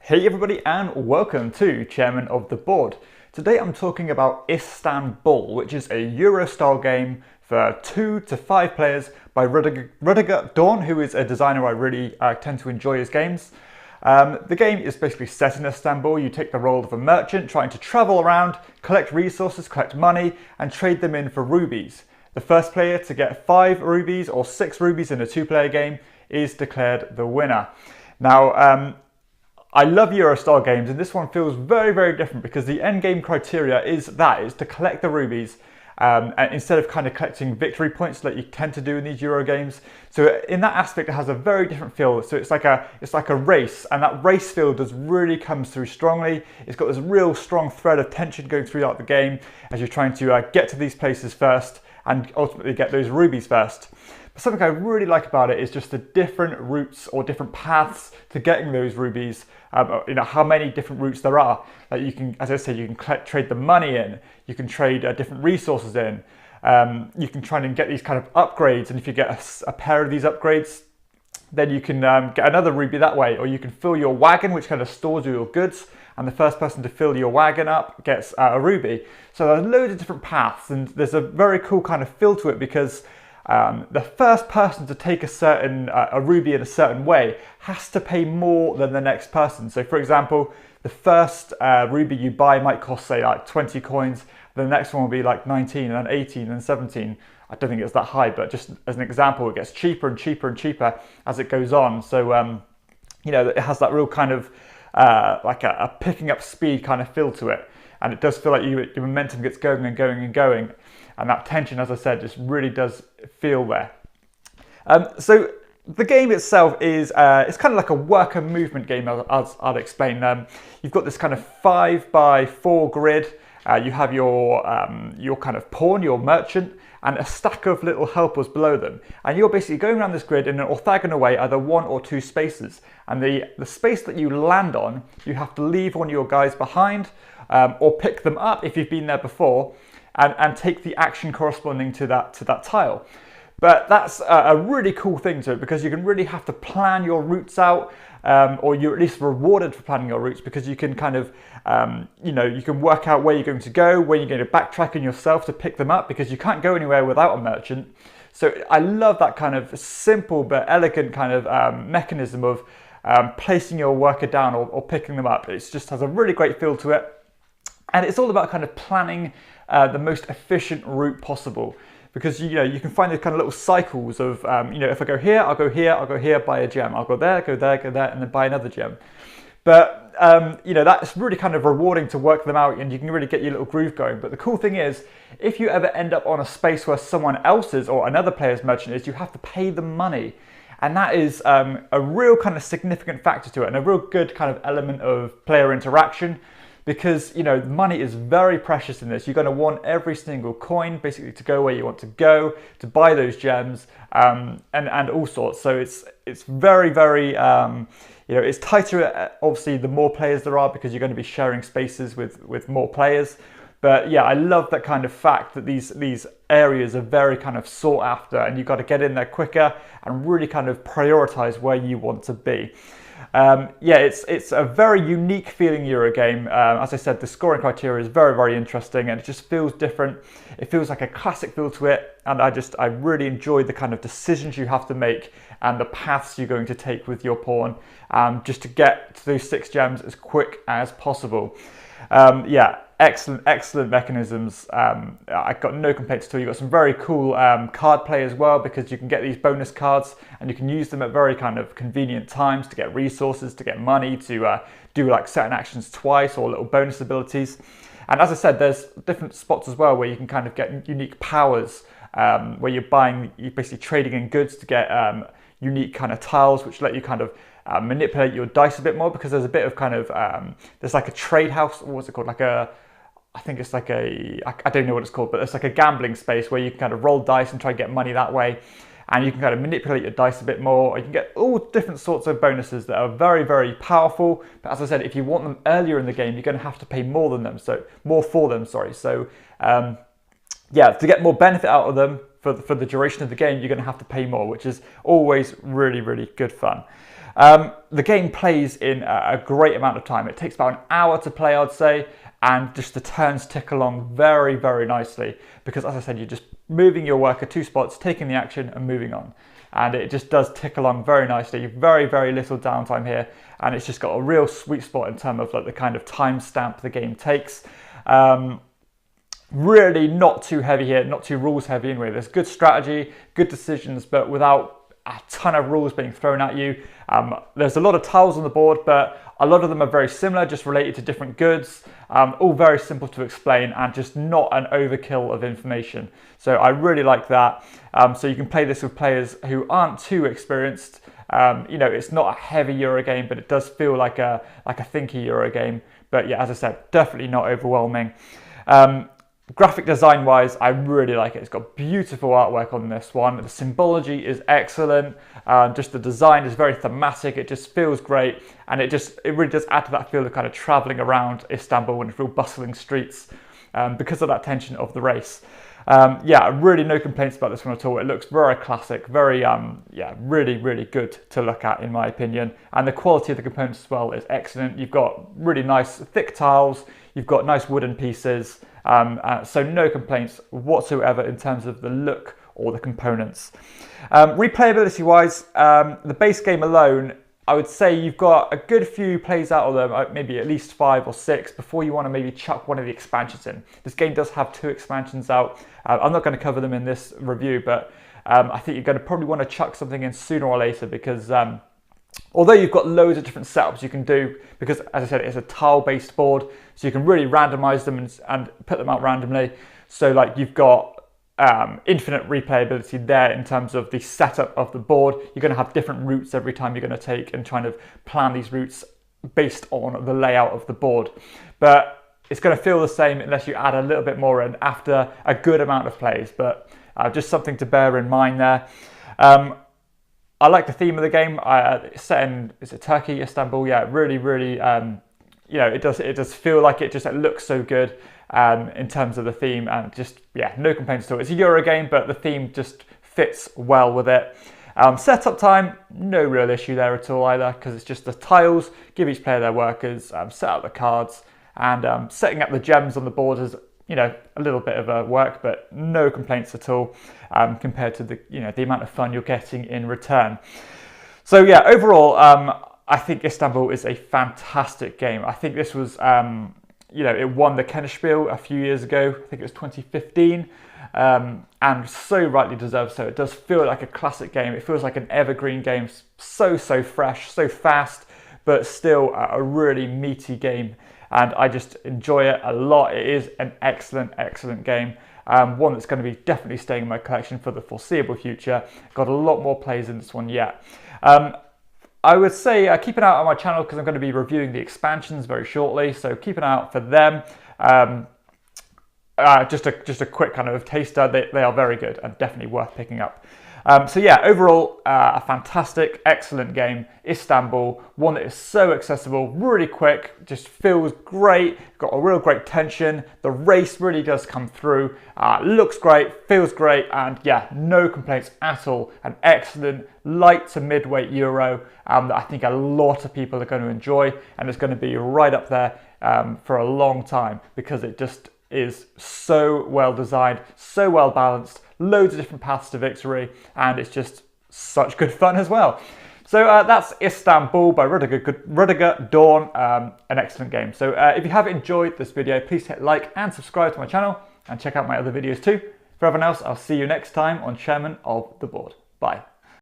Hey everybody and welcome to Chairman of the Board. Today I'm talking about Istanbul, which is a Euro-style game for 2 to 5 players by Rudiger Dorn, who is a designer I really tend to enjoy his games. The game is basically set in Istanbul. You take the role of a merchant trying to travel around, collect resources, collect money and trade them in for rubies. The first player to get 5 rubies or 6 rubies in a 2-player game is declared the winner. Now, I love Euro-style games, and this one feels very, very different because the end game criteria is to collect the rubies and instead of kind of collecting victory points like you tend to do in these Euro games. So in that aspect, it has a very different feel. So it's like a race, and that race feel really comes through strongly. It's got this real strong thread of tension going throughout the game as you're trying to get to these places first and ultimately get those rubies first. But something I really like about it is just the different routes or different paths to getting those rubies. How many different routes there are. Like you can, as I said, you can trade the money in, you can trade different resources in, you can try and get these kind of upgrades, and if you get a pair of these upgrades, then you can get another ruby that way, or you can fill your wagon, which kind of stores all your goods, and the first person to fill your wagon up gets a ruby. So there's loads of different paths, and there's a very cool kind of feel to it because the first person to take a ruby in a certain way has to pay more than the next person. So for example, the first ruby you buy might cost, say, like 20 coins. The next one will be like 19 and then 18 and 17. I don't think it's that high, but just as an example, it gets cheaper and cheaper and cheaper as it goes on. So, it has that real kind of like a picking up speed kind of feel to it. And it does feel like your momentum gets going and going and going. And that tension, as I said, just really does feel there. So the game itself is it's kind of like a worker movement game, as I'll explain. You've got this kind of 5x4 grid. You have your kind of pawn, your merchant, and a stack of little helpers below them. And you're basically going around this grid in an orthogonal way, either 1 or 2 spaces. And the space that you land on, you have to leave one of your guys behind or pick them up if you've been there before. And take the action corresponding to that tile. But that's a really cool thing to it because you can really have to plan your routes out, or you're at least rewarded for planning your routes because you can kind of, you can work out where you're going to go, where you're going to backtrack in yourself to pick them up because you can't go anywhere without a merchant. So I love that kind of simple but elegant kind of mechanism of placing your worker down or picking them up. It just has a really great feel to it. And it's all about kind of planning the most efficient route possible, because you can find these kind of little cycles of if I go here, I'll go here, I'll go here, buy a gem, I'll go there, go there, go there, and then buy another gem. But that's really kind of rewarding to work them out, and you can really get your little groove going. But the cool thing is, if you ever end up on a space where someone else's or another player's merchant is, you have to pay them money. And that is a real kind of significant factor to it, and a real good kind of element of player interaction. Because money is very precious in this. You're going to want every single coin basically to go where you want to go, to buy those gems, and all sorts. So it's very, very it's tighter. Obviously, the more players there are, because you're going to be sharing spaces with more players. But yeah, I love that kind of fact that these areas are very kind of sought after, and you've got to get in there quicker and really kind of prioritize where you want to be. It's a very unique feeling Euro game. As I said, the scoring criteria is very, very interesting, and it just feels different. It feels like a classic feel to it, and I really enjoy the kind of decisions you have to make and the paths you're going to take with your pawn, just to get to those 6 gems as quick as possible. Excellent mechanisms. I've got no complaints at all. You've got some very cool card play as well, because you can get these bonus cards and you can use them at very kind of convenient times to get resources, to get money, to do like certain actions twice or little bonus abilities. And as I said, there's different spots as well where you can kind of get unique powers, where you're basically trading in goods to get unique kind of tiles, which let you kind of manipulate your dice a bit more, because there's a bit of kind of, there's like a trade house, or what's it called? I think it's like I don't know what it's called, but it's like a gambling space where you can kind of roll dice and try and get money that way. And you can kind of manipulate your dice a bit more. You can get all different sorts of bonuses that are very, very powerful. But as I said, if you want them earlier in the game, you're going to have to pay more for them. So to get more benefit out of them for the duration of the game, you're going to have to pay more, which is always really, really good fun. The game plays in a great amount of time. It takes about an hour to play, I'd say, and just the turns tick along very, very nicely because, as I said, you're just moving your worker 2 spots, taking the action and moving on. And it just does tick along very nicely. Very, very little downtime here, and it's just got a real sweet spot in terms of like the kind of time stamp the game takes. Really not too heavy here, not too rules heavy anyway. There's good strategy, good decisions, but without a ton of rules being thrown at you. There's a lot of tiles on the board, but a lot of them are very similar, just related to different goods. All very simple to explain and just not an overkill of information. So I really like that. So you can play this with players who aren't too experienced. You know, it's not a heavy Euro game, but it does feel like a thinky Euro game. But yeah, as I said, definitely not overwhelming. Graphic design wise, I really like it. It's got beautiful artwork on this one. The symbology is excellent. Just the design is very thematic. It just feels great. And it really does add to that feel of kind of traveling around Istanbul and real bustling streets because of that tension of the race. Yeah, really no complaints about this one at all. It looks very classic, very, yeah, really, really good to look at in my opinion. And the quality of the components as well is excellent. You've got really nice thick tiles. You've got nice wooden pieces. So no complaints whatsoever in terms of the look or the components. Replayability wise, the base game alone, I would say you've got a good few plays out of them, maybe at least 5 or 6 before you want to maybe chuck one of the expansions in. This game does have 2 expansions out. I'm not going to cover them in this review, but I think you're going to probably want to chuck something in sooner or later because although you've got loads of different setups you can do, because as I said, it's a tile-based board, so you can really randomize them and put them out randomly. So like you've got infinite replayability there in terms of the setup of the board. You're going to have different routes every time you're going to take and trying to plan these routes based on the layout of the board. But it's going to feel the same unless you add a little bit more in after a good amount of plays. But just something to bear in mind there. I like the theme of the game. It's set in, is it Turkey, Istanbul? Yeah, really, really, you know, it does feel like it looks so good in terms of the theme, and just, yeah, no complaints at all. It's a Euro game, but the theme just fits well with it. Setup time, no real issue there at all either, because it's just the tiles, give each player their workers, set out the cards, and setting up the gems on the board is, you know, a little bit of a work, but no complaints at all compared to the, you know, the amount of fun you're getting in return. So yeah, overall, I think Istanbul is a fantastic game. I think this was, you know, it won the Kennerspiel a few years ago. I think it was 2015, and so rightly deserved. So it does feel like a classic game. It feels like an evergreen game, so fresh, so fast, but still a really meaty game. And I just enjoy it a lot. It is an excellent, excellent game. One that's going to be definitely staying in my collection for the foreseeable future. Got a lot more plays in this one yet. I would say keep an eye out on my channel because I'm going to be reviewing the expansions very shortly. So keep an eye out for them. Just a quick kind of taster. They are very good and definitely worth picking up. So yeah, overall, a fantastic, excellent game, Istanbul, one that is so accessible, really quick, just feels great, got a real great tension, the race really does come through, looks great, feels great, and yeah, no complaints at all. An excellent light to midweight Euro that I think a lot of people are going to enjoy, and it's going to be right up there for a long time because it just is so well designed, so well balanced, loads of different paths to victory, and it's just such good fun as well. So that's Istanbul by Rudiger Dorn, an excellent game. So if you have enjoyed this video, please hit like and subscribe to my channel and check out my other videos too. For everyone else, I'll see you next time on Chairman of the Board. Bye.